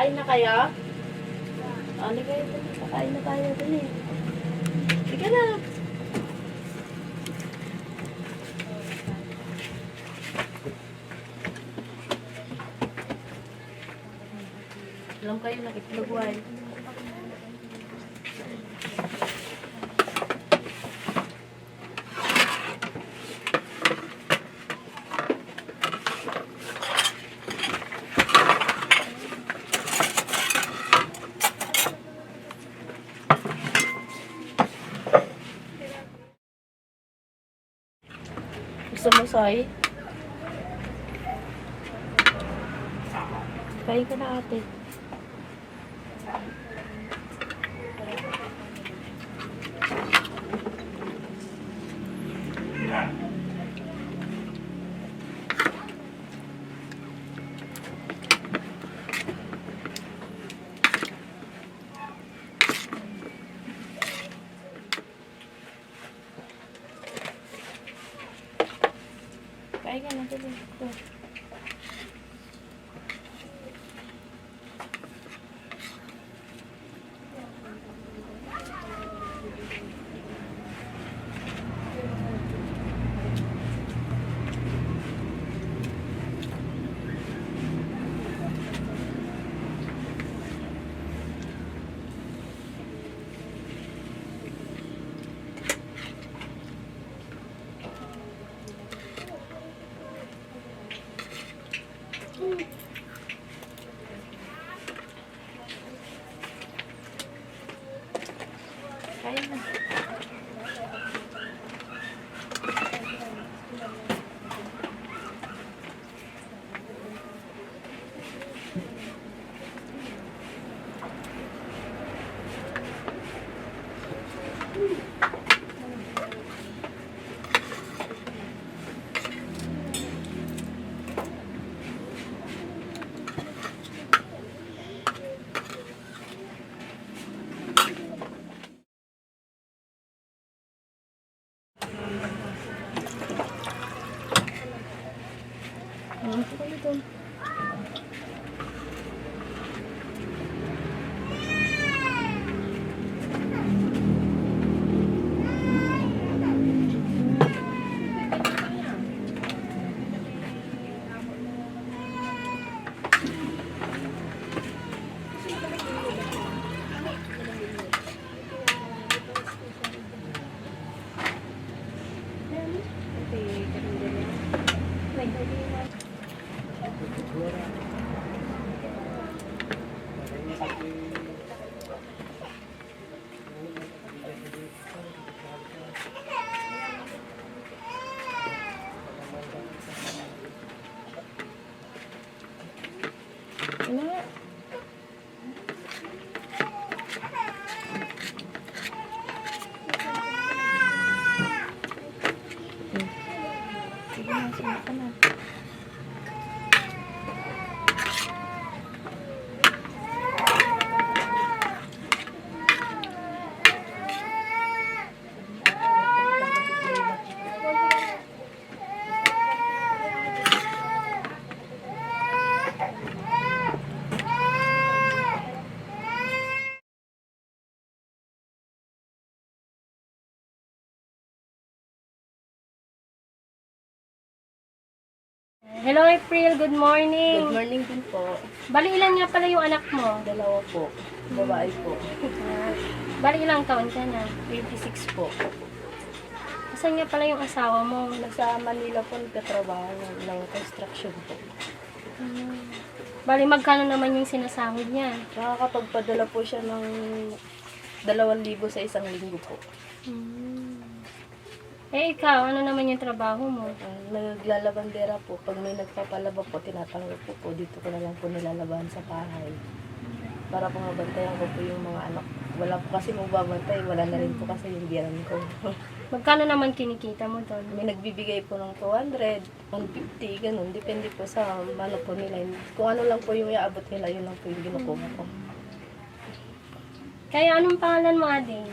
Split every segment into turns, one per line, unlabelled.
Kain na kayo? Ano kayo? Kain na tayo dali. Sige na. Alam kayo ng itlog wine. Gusto mo, Soy? Kain ka na, ate. Kain ka na, ate. Ito. Kain na. Ito ka dito. Ano nga? Sige na, sige ka na.
Hello April, good morning.
Good morning din po.
Bali ilan nga pala yung anak mo?
Dalawa po. Babae po.
Bali ilang taon ka na?
26 po.
Asan nga pala yung asawa mo?
Nasa Manila po nagtatrabaho ng construction po.
Bali magkano naman yung sinasahod niya?
Nakakapagpadala po siya ng 2,000 sa isang linggo po.
Eh ikaw, ano naman yung trabaho mo?
Naglalabandera po. Pag may nagpapalaba po, tinatanggap ko po. Dito ko na lang po nilalabahan sa bahay. Para po mabantayan ko po yung mga anak. Wala po kasi magbabantay. Wala na rin po kasi yung biyanan ko.
Magkano naman kinikita mo doon?
May nagbibigay po ng 200, 150, ganun. Depende po sa ano po nila. Kung ano lang po yung iaabot nila, yun lang po yung ginukuha ko.
Kaya anong pangalan mo, Ading?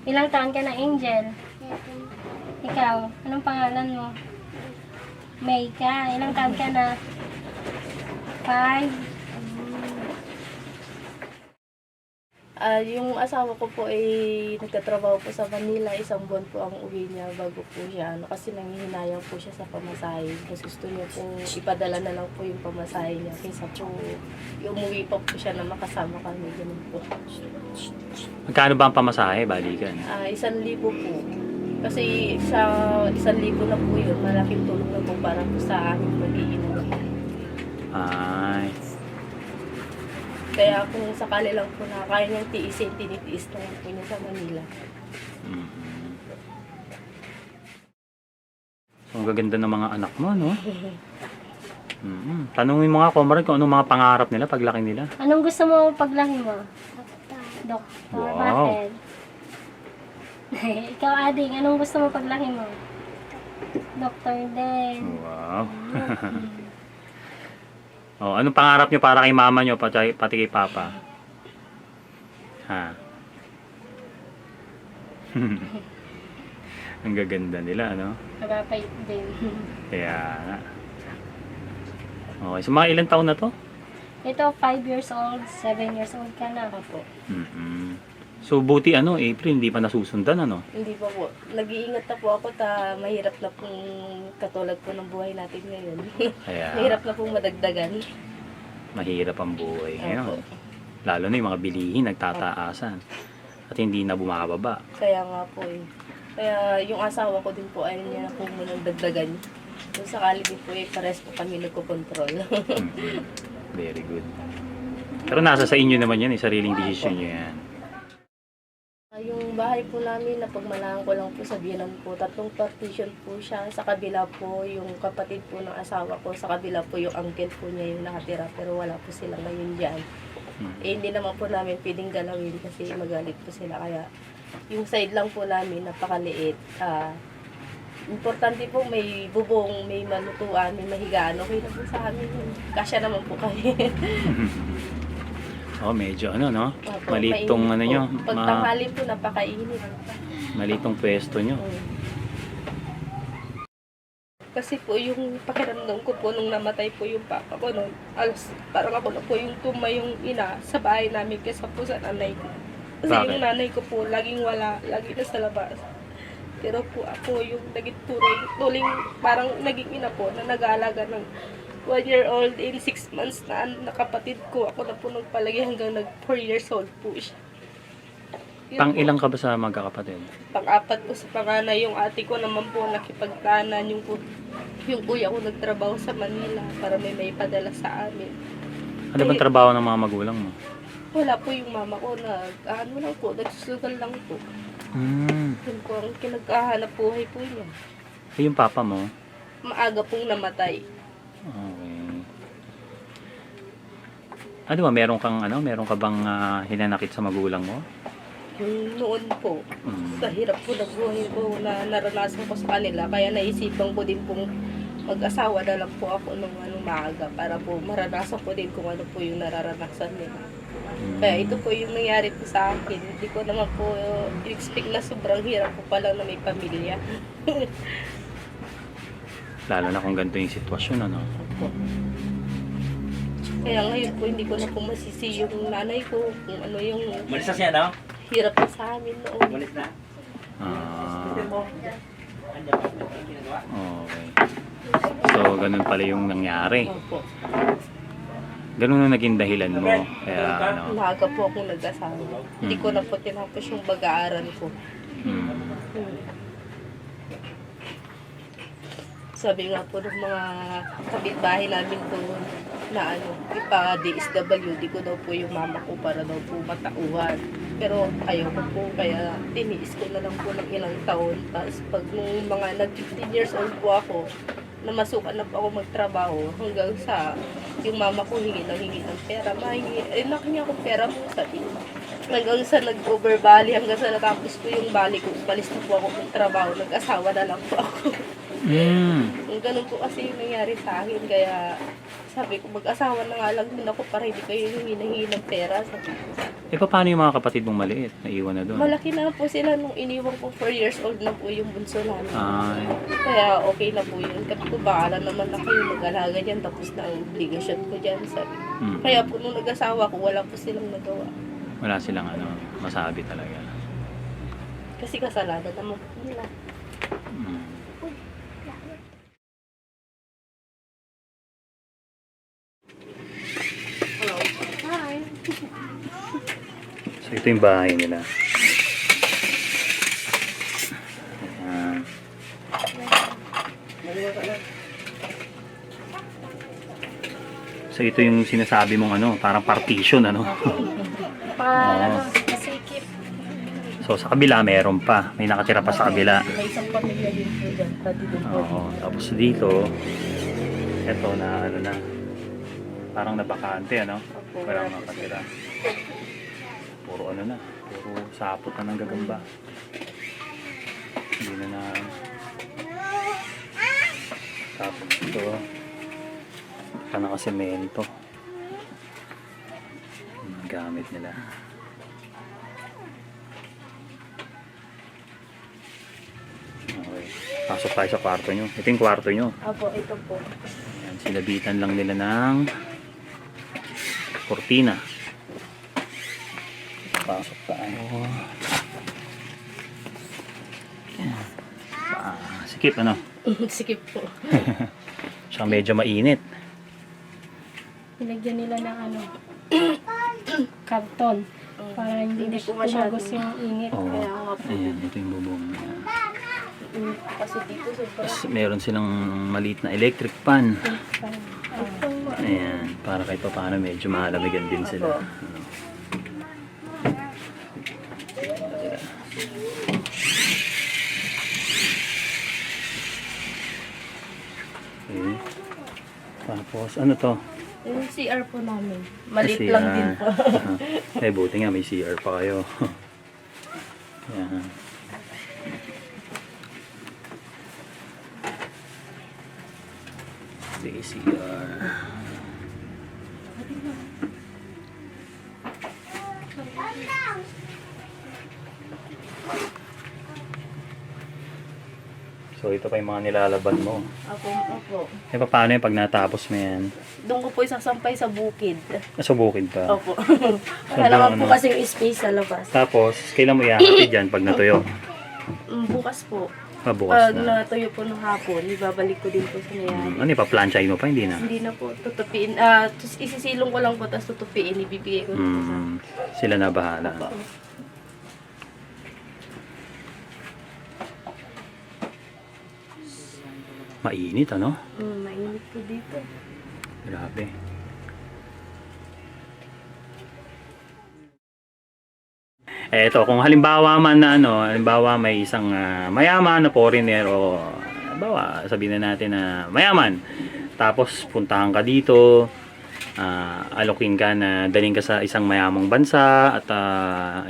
Ilang taon ka na, Angel? Ikaw, anong pangalan mo? May ka. Ilang taon ka na? 5.
Yung asawa ko po ay nagtatrabaho po sa Manila. Isang buwan po ang uwi niya bago po siya. Kasi nanghihinayang po siya sa pamasahe. Kasi gusto niya po ipadala na lang po yung pamasahe niya. Kaysa po umuwi pa po siya na makasama kami. Ganun po.
Magkano ba ang pamasahe, balikan?
1,000 po. Kasi sa 1,000 na po yun, malaking tulong na po para po sa aming mag-iinom.
Ay,
Kaya kung sakali lang po na kaya niyang tiisin, tinitiis na lang po niya sa Manila.
mhm. So, ang gaganda ng mga anak mo, no? Tanungin mo nga, Comrade, kung anong mga pangarap nila paglaki nila.
Anong gusto mo paglaki mo? Doktor.
Wow.
Bakit? Ikaw, Ading, anong gusto mo paglaki mo? Doktor din.
Wow. Oh, anong pangarap nyo para kay mama nyo, pati kay papa? Ha? Ang gaganda nila, ano?
Magapait din.
Kaya nga. Okay, so mga ilang taon na to?
Ito, 5 years old, 7 years old ka na.
Opo.
So buti ano, April, hindi pa nasusundan, ano?
Hindi pa po. Nag-iingat na po ako mahirap na pong katulad po ng buhay natin ngayon.
Kaya
Mahirap na pong madagdagan.
mahirap ang buhay
Opo.
ngayon. Lalo na yung mga bilihin nagtataasan. At hindi na bumababa.
Kaya nga po eh. Kaya yung asawa ko din po ayaw niya na po munang dagdagan. Kung sakali din po eh, pares po kami nagko-control.
Very good. Pero nasa sa inyo naman yan, sariling desisyon nyo yan.
Yung bahay po namin, napagmalaan ko lang po sa biyanan po. 3 partition po siya. Sa kabila po yung kapatid po ng asawa ko. Sa kabila po yung uncle po niya yung nakatira. Pero wala po sila ngayon dyan. Eh hindi naman po namin pwedeng galawin kasi magalit po sila. Kaya yung side lang po namin, napakaliit. Importante po may bubong, may malutuan, may mahigaan. Okay na po sa amin. Kasya naman po kami.
Oh, medyo ano, no?
Opo,
Malitong ano
mainit
nyo,
po. Pag tanghali po, napakainit.
malitong pwesto nyo.
Kasi po yung pakiramdam ko po nung namatay po yung papa ko noon, parang ako na po yung tumayong ina sa bahay namin kesa po sa nanay ko. Kasi
Bakit?
yung nanay ko po laging wala, lagi na sa labas. Pero po ako yung naging tuling parang naging ina po na nag-aalaga ng 1-year-old in 6 months na kapatid ko. Ako na po nagpalagi hanggang nag 4 years old po siya. Yun
Pang
po.
ilang ka ba sa magkakapatid?
Pang-apat po sa panganay, yung ate ko naman po nakipagtanan, yung kuya ko nagtrabaho sa Manila para may padala sa amin.
Ano bang trabaho ng mga magulang mo?
Wala po yung mama ko lang po, nagsusugal lang po. Yun po ang kinaghahanap buhay po niya.
Yung papa mo?
Maaga pong namatay.
Okay. Ano ba, meron ka bang hinanakit sa magulang mo?
Noon po, sa hirap po ng buhay ko na naranasan ko sa kanila, kaya naisipan ko din pong mag-asawa na lang po ako nung maaga para po maranasan ko din kung ano po yung nararanasan nila. Kaya ito po yung nangyari po sa akin. Hindi ko naman po expect na sobrang hirap po pala na may pamilya.
Lalo na kung ganito yung sitwasyon, ano?
Kaya ngayon po hindi ko na po masisi yung nanay ko kung ano yung
Malis na siya, no?
hirap po sa amin noon.
Malis na.
Okay. So, ganun pala yung nangyari.
Opo.
Ganun yung naging dahilan mo. Kaya, ano,
Maaga po akong nag-asawa. Hindi ko na po tinapos yung pag-aaral ko.
mm,
Sabi nga po ng mga kapitbahay namin doon na ipa-DSWD ko daw po yung mama ko para daw po matauhan. Pero ayaw ko po, kaya tiniis ko na lang po ng ilang taon. Tapos pag nung mga nag-15 years old po ako, namasukan na po ako magtrabaho hanggang sa yung mama ko hingi ng pera. Nakihingi akong pera mo, sabi niya. Hanggang sa nag-overbali, hanggang sa natapos ko yung bali ko, umalis na po ako ng trabaho, nag-asawa na lang po ako. Yung ganun po kasi yung nangyari sa akin. Kaya sabi ko, mag-asawa na nga lang din ako para hindi kayo hinahingi ng pera. Sabi ko,
Eh, paano yung mga kapatid mong maliit? Naiwan na doon.
malaki na po sila nung iniwan ko. 4 years old na po yung bunso namin.
Ay,
Kaya okay na po yun. Sabi ko, bahala naman na kayo mag-alaga dyan. Tapos na ang obligasyon ko dyan. Sabi. Kaya po nung nag-asawa ko, wala po silang nagawa.
wala silang masabi talaga.
Kasi kasalanan naman po nila.
Mm.
Hello. Hi.
So, ito yung bahay nila. Ayan. So, ito yung sinasabi mong parang partition,
Masikip.
So, sa kabila, meron pa. May nakatira pa sa kabila.
May isang pamilya din po dyan. Pati doon po.
Oo. Tapos dito, eto na, parang nabakante,
Opo,
Walang
wala po
nakatira. Puro puro sapot na ng gagamba. Hindi na tapos ito, nakasemento. Ang gamit nila. Okay. Pasok tayo sa kwarto nyo. Ito yung kwarto nyo.
Opo, ito po.
Ayan, sinabitan lang nila ng kortina. Pasok tayo. Ayan. Sikip
Sikip po.
Siya medyo mainit.
Nilagyan nila ng karton. Para hindi
Hindi po masyado.
tumagos yung init.
Oo.
Kaya nga po.
Ayan, ito yung bubong. Ayan.
Kasi dito sobra.
Tapos meron silang maliit na electric fan.
Ito,
Ayan, para kahit pa paano medyo malamigan din sila. Okay. Tapos ano to?
Yung CR po namin. Maliit lang din po.
Eh buti nga may CR pa kayo. Ayan. CR. So ito pa yung mga nilalaban mo.
Opo.
Eh paano yung pag natapos mo yan?
Doon ko po isasampay sa bukid.
Nasa bukid pa.
Opo. Kailangan po kasi yung space sa labas.
Tapos, kailan mo ihahatid dyan pag natuyo?
Bukas po.
Bukas
Pag
na.
natuyo po ng hapon, ibabalik ko din po sa mayari.
Ano pa, planchahin mo pa? Hindi na.
Hindi na po, tutupiin. Tapos isisilong ko lang po, tapos tutupiin, ibibigay ko dito sa...
Sila na bahala. Mainit,
Mainit po dito.
Grabe. Eto, kung halimbawa man na halimbawa may isang mayaman na foreigner o halimbawa sabihin na natin na mayaman. Tapos puntahan ka dito, alokin ka na daling ka sa isang mayamang bansa at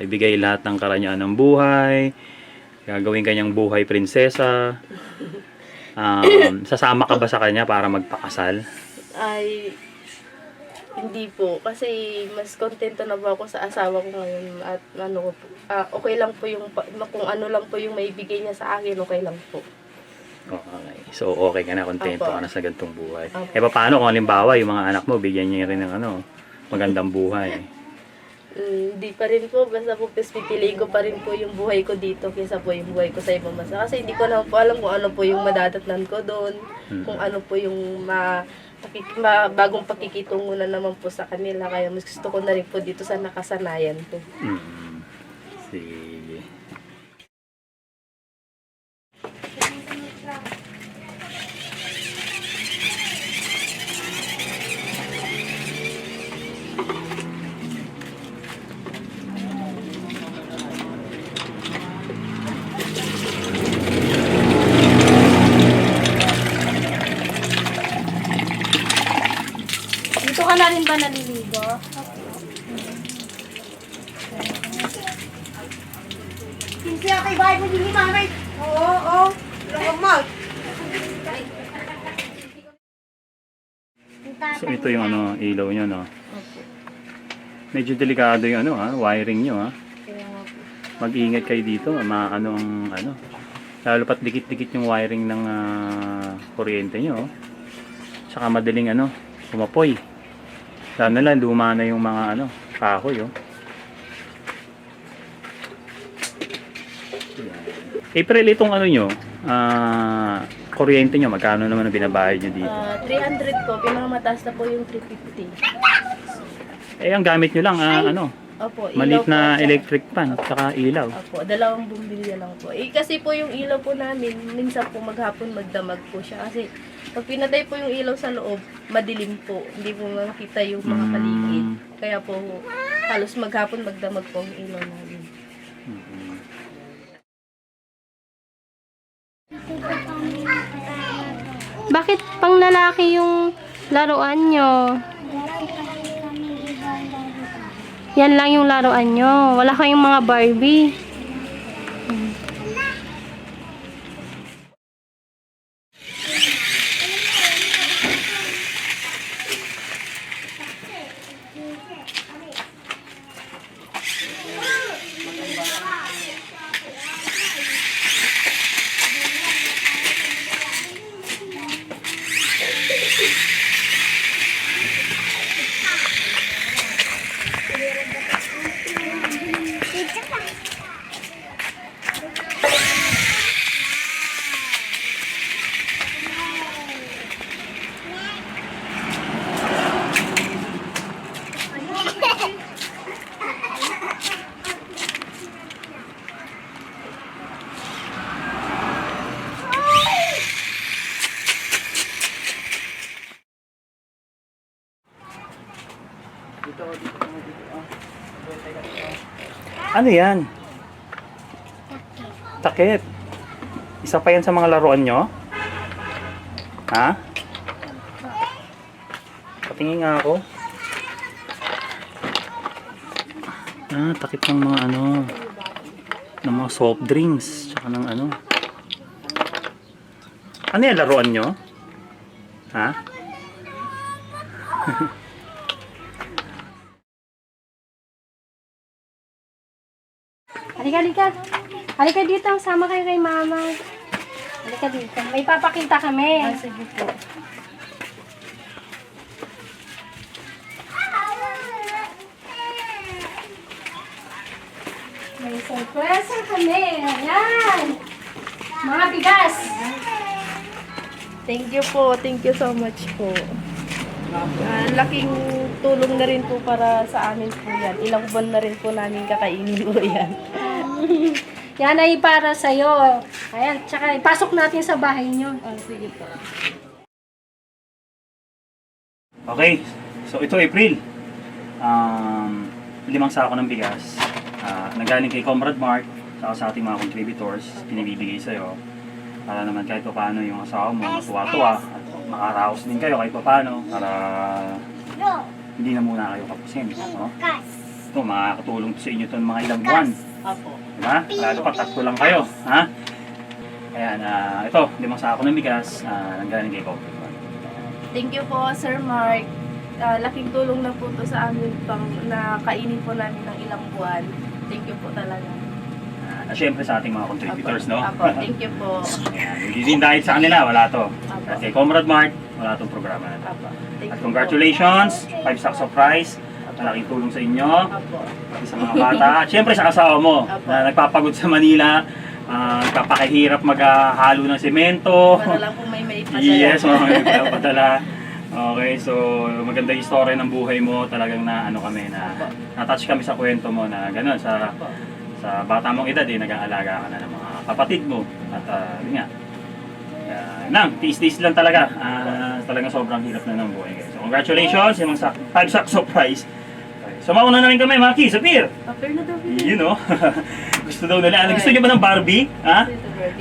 ibigay lahat ng karangyaan ng buhay. Gagawin kanyang buhay prinsesa. Sasama ka ba sa kanya para magpakasal?
Ay, hindi po. Kasi mas kontento na po ako sa asawa ko ngayon. At okay lang po yung, kung ano lang po yung maibigay niya sa akin, okay lang po.
Okay. So, okay ka na, kontento
Apo.
ka na sa ganitong buhay.
Apo.
Eh, paano kung halimbawa, yung mga anak mo, bigyan niya rin ng magandang buhay?
Hindi pa rin po. Basta po, pipiliin ko pa rin po yung buhay ko dito kaysa po yung buhay ko sa ibang bansa. Kasi hindi ko na po alam kung ano po yung madadatnan ko doon. Kung ano po yung bagong pakikitungo na naman po sa kanila. Kaya mas gusto ko na rin po dito sa nakasanayan po.
Sige.
Dito ka na rin ba naliligo?
Hindi ako kay bahay mo din ni mamay. Oo. Lang mag.
So ito yung ano, ilaw nyo, no?
Opo.
Medyo delikado yung ano, wiring nyo, ha?
Kaya nga po.
Mag-iingat kayo dito, maano ang ano. Lalo pat dikit-dikit yung wiring ng kuryente nyo. Tsaka madaling ano, umapoy. Lalo na lang, luma na yung mga ano, kahoy, oh. April, itong ano nyo, kuryente nyo, magkano naman ang binabayad nyo dito?
300 po, pinakamataas na po yung 350.
Eh, ang gamit nyo lang, ano,
Opo, ilaw
maliit na
po.
electric pan, tsaka ilaw.
Opo, 2 bumbilya lang po. Eh, kasi po yung ilaw po namin, minsan po maghapon magdamag po siya. Kasi pag pinatay po yung ilaw sa loob, madilim po. Hindi po makita yung mga paligid. Kaya po, halos maghapon magdamag po yung ilaw namin.
Bakit pang lalaki yung laruan nyo? Yan lang yung laruan nyo. Wala kayong mga Barbie.
Ano yan? Takip. Isa pa yan sa mga laruan nyo? Ha? Patingin nga ako. Takip ng mga ano, ng mga soft drinks, tsaka ng ano. Ano yan, laruan nyo? Ha?
Halika, halika. Halika dito. Sama kayo kay mama. Halika dito. May papakita kami.
Sige po.
May surprise kami. Ayan. Mga bigas.
Thank you po. Thank you so much po. Laking tulong na rin po para sa amin po yan. Ilang buwan na rin po namin kakainin po yan.
Yan ay para sa'yo. Ayan. Tsaka ipasok natin sa bahay nyo.
Sige po.
Okay, so ito April. 5 sako ng bigas. Nanggaling kay Comrade Mark, saka sa ating mga contributors, pinibibigay sa'yo. Para naman kahit pa paano yung asawa mo, matuwa-tuwa. At makaraos din kayo kahit pa paano. Para hindi na muna kayo kapusin. No? Ito, makakatulong sa inyo ito ng mga ilang buwan.
Apo.
Diba? Lalo pa, 3 lang kayo. Ha? Ayan, ito, 5 sako ng bigas. Nanggaling kay Comrade Mark.
Thank you po, Sir Mark. Laking tulong na po to sa amin pang na kainin po namin ng ilang buwan. Thank you po talaga.
Siyempre sa ating mga contributors, no?
Apo, thank you po.
Ayan, hindi din dahil sa kanila, wala to.
Apo.
At kay Comrade Mark, wala tong programa na to.
Apo. Thank
At
you
congratulations, 5 sacks of rice. Malaking tulong sa inyo,
po. Apo.
pati sa mga bata. At siyempre sa asawa mo,
Apo.
na nagpapagod sa Manila, nagpapakahirap maghalo ng semento.
Para lang po may maipadala.
Yes, mga padala. Okay, so maganda yung story ng buhay mo. Talagang na ano kami na na-touch kami sa kwento mo na gano'n sa bata mong edad nag-aalaga ka na ng mga kapatid mo. At yun nga. Tiis-tiis lang talaga. Talagang sobrang hirap na ng buhay. So congratulations, yung 5 sacks of rice. So mauna na rin kami mga kids, appear!
Appear na daw.
You know, gusto daw nila. Gusto niyo ba ng Barbie? Ha?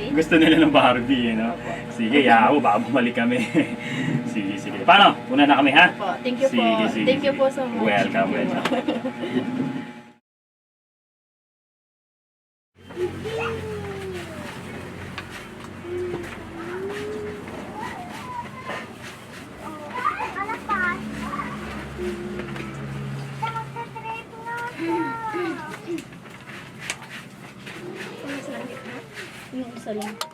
Gusto nila ng Barbie, you know? Sige, yaw, baka bumalik kami. Sige, sige. Paano? Una na kami, ha?
Po. Thank you po.
Sige, sige,
Thank you
sige.
po so much.
Welcome, welcome.
rin.